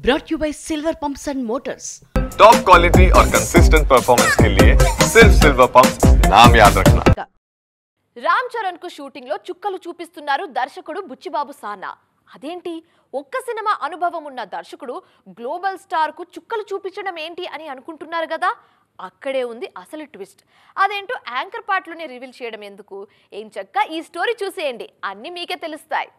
brought to you by Silver Pumps and Motors. Top quality और consistent performance के लिए सिर्फ सिल्वर पंप्स नाम याद रखना. రామ్ చరణ్ కు షూటింగ్ లో చుక్కలు చూపిస్తున్నారు దర్శకుడు బుచ్చిబాబు సానా. అదేంటి, ఒక్క సినిమా అనుభవం ఉన్న దర్శకుడు గ్లోబల్ స్టార్ కు చుక్కలు చూపించడం ఏంటి అని అనుకుంటున్నారు కదా, అక్కడే ఉంది అసలు ట్విస్ట్. అదేంటో యాంకర్ పార్ట్లోనే రివీల్ చేయడం ఎందుకు, ఏం చక్క ఈ స్టోరీ చూసేయండి, అన్ని మీకే తెలుస్తాయి.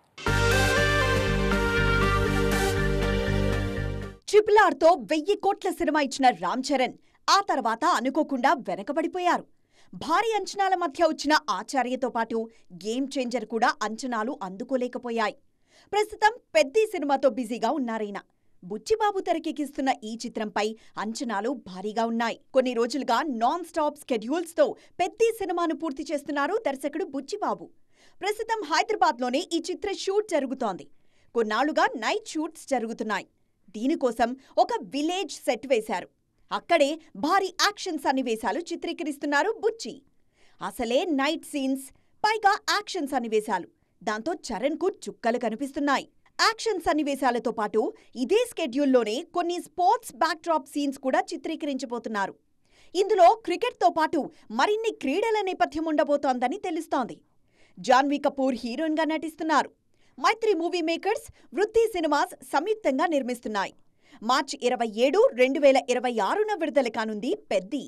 RRR తో 1000 కోట్ల సినిమా ఇచ్చిన రామ్ చరణ్ ఆ తర్వాత అనుకోకుండా వెనకబడిపోయారు. భారీ అంచనాల మధ్య వచ్చిన ఆచార్యతో పాటు గేమ్ చేంజర్ కూడా అంచనాలు అందుకోలేకపోయాయి. ప్రస్తుతం పెద్ద సినిమాతో బిజీగా ఉన్నారైనా. బుచ్చిబాబు తెరకెక్కిస్తున్న ఈ చిత్రంపై అంచనాలు భారీగా ఉన్నాయి. కొన్ని రోజులుగా నాన్ స్టాప్ స్కెడ్యూల్స్ తో పెద్ద సినిమాను పూర్తి చేస్తున్నారు దర్శకుడు బుచ్చిబాబు. ప్రస్తుతం హైదరాబాద్లోనే ఈ చిత్ర షూట్ జరుగుతోంది. కొన్నాళ్లుగా నైట్ షూట్స్ జరుగుతున్నాయి. దీనికోసం ఒక విలేజ్ సెట్ వేశారు. అక్కడే భారీ యాక్షన్ సన్నివేశాలు చిత్రీకరిస్తున్నారు బుచ్చి. అసలే నైట్ సీన్స్, పైగా యాక్షన్ సన్నివేశాలు, దాంతో చరణ్కు చుక్కలు కనిపిస్తున్నాయి. యాక్షన్ సన్నివేశాలతో పాటు ఇదే స్కెడ్యూల్లోనే కొన్ని స్పోర్ట్స్ బ్యాక్డ్రాప్ సీన్స్ కూడా చిత్రీకరించబోతున్నారు. ఇందులో క్రికెట్తో పాటు మరిన్ని క్రీడల నేపథ్యం ఉండబోతోందని తెలుస్తోంది. జాన్వీ కపూర్ హీరోయిన్గా నటిస్తున్నారు. మైత్రి మూవీ మేకర్స్, వృత్తి సినిమాస్ సంయుక్తంగా నిర్మిస్తున్నాయి. మార్చి 27, 2026న విడుదల కానుంది పెద్ది.